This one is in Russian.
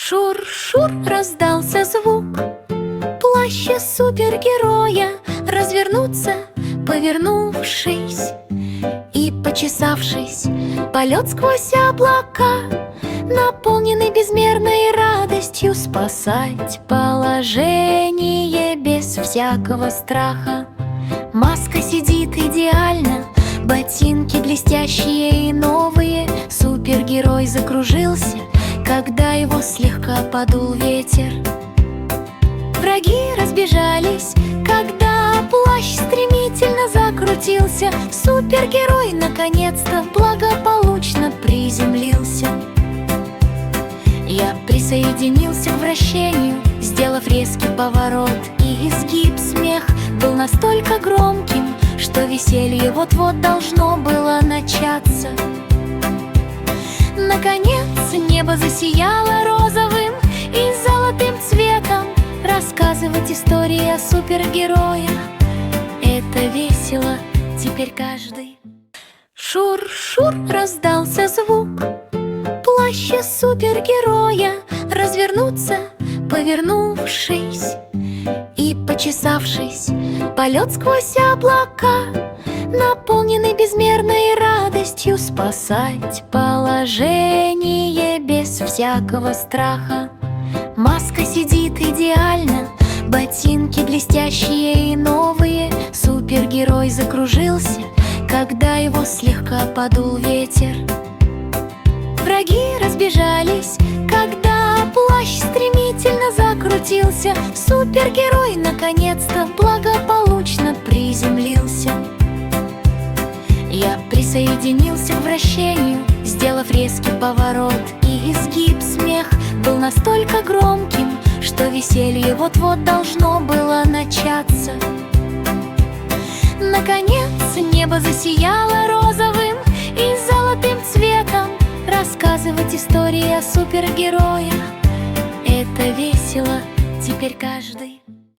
Шур-шур раздался звук плаща супергероя. Развернуться, повернувшись и почесавшись, полет сквозь облака, наполненный безмерной радостью, спасать положение без всякого страха. Маска сидит идеально, ботинки блестящие и новые. Супергерой закружился, когда его слегка подул ветер. Враги разбежались, когда плащ стремительно закрутился. Супергерой наконец-то благополучно приземлился. Я присоединился к вращению, сделав резкий поворот, и изгиб смех был настолько громким, что веселье вот-вот должно было начаться. Наконец небо засияло розовым и золотым цветом. Рассказывать истории о супергероях — это весело, теперь каждый. Шур-шур раздался звук плаща супергероя. Развернуться, повернувшись и почесавшись, полет сквозь облака, наполненный безмерной радостью, спасать положение без всякого страха. Маска сидит идеально, ботинки блестящие и новые. Супергерой закружился, когда его слегка подул ветер. Враги разбежались, когда плащ стремительно закрутился. Супергерой наконец-то благополучно приземлился. Я присоединился к вращению, сделав резкий поворот, и изгиб смех был настолько громким, что веселье вот-вот должно было начаться. Наконец небо засияло розовым и золотым цветом. Рассказывать истории о супергероях — это весело, теперь каждый.